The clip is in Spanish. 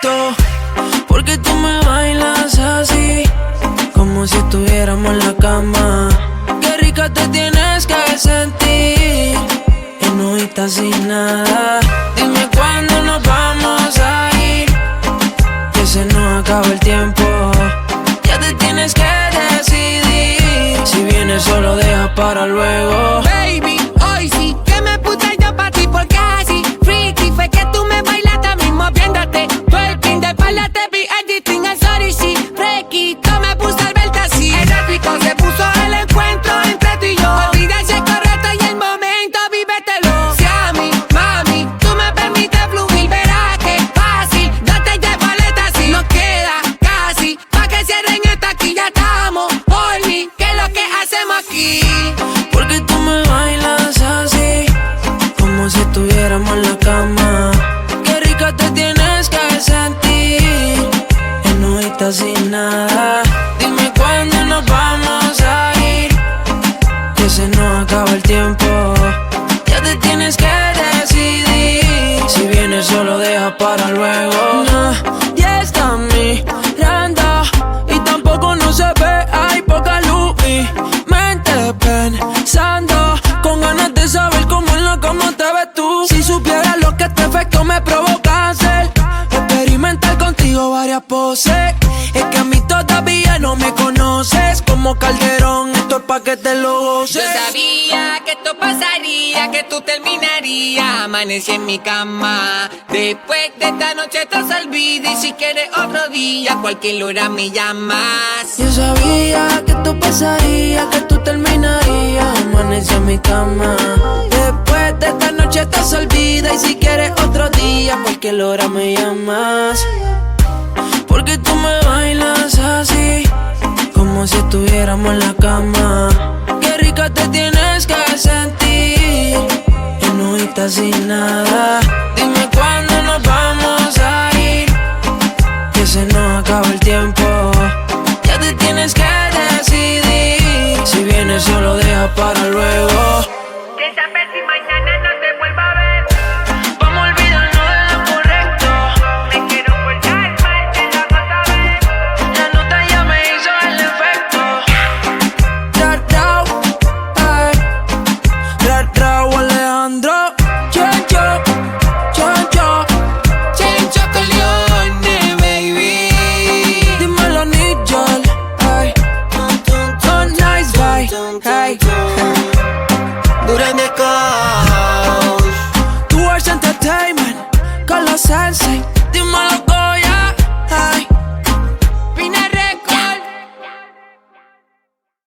correcto, porque tú me bailas así, como si estuviéramos en la cama. Qué rica te tienes que sentir, en hojita sin nada. Dime cuándo nos vamos a ir, que se nos acaba el tiempo. Ya te tienes que decidir, si vienes solo deja para luego. Baby, hoy sí que me puse yo pa' ti porque así freaky fue que tú me bailaste mismo viéndote. Twerking de espalda te vi editing el sorry sí. Fresquito me puse al verte así. El rico se puso el encuentro entre tú y yo. Olvida ese correcto y el momento, vívetelo. Si a mí, mami, tú me permites fluir, verás que fácil. Date de paleta así. Nos queda casi pa' que cierren esta aquí, ya estamos. Horny, ¿qué es lo que hacemos aquí? Porque tú me bailas así, como si estuviéramos en la cama. Qué rica te tienes que sentir, en hojita sin nada. Dime cuándo nos vamos a ir, que se nos acaba el tiempo. Ya te tienes que decidir, si vienes solo deja para luego. Nadie está mirando y tampoco no se ve, hay poca luz. Mi mente pensando, con ganas de saber cómo en la cama te ves tú. Si supieras lo que este efecto me provoca hacer, experimentar contigo varias poses. Es que a mí todavía no me conoces, como Calderón, esto es pa' que te lo goces. Yo sabía que esto pasaría, que tú terminarías. Amanecí en mi cama. Después de esta noche te olvidas. Y si quieres otro día, cualquier hora me llamas. Yo sabía que esto pasaría, que tú terminarías. Amanecí en mi cama. Después de esta noche te olvidas. Y si quieres otro día, cualquier hora me llamas. Porque tú me bailas así, como si estuviéramos en la cama. Qué rica te tienes que sentir, en hojita sin nada. Dime cuándo nos vamos a ir, que se nos acaba el tiempo. Ya te tienes que decidir, si vienes solo deja para luego. ¿Qué sabes si mañana no te vuelvo a ver? Vamos a olvidarnos de lo correcto. Me quiero portar mal, te lo hago saber. La nota ya me hizo el efecto. Rao, Alejandro. Chencho Corleone, baby. Dímelo, Nigel. Ay. So nice, bye. Hey. Duran de Coach. Tours Entertainment. Con los Sensei. Dímelo,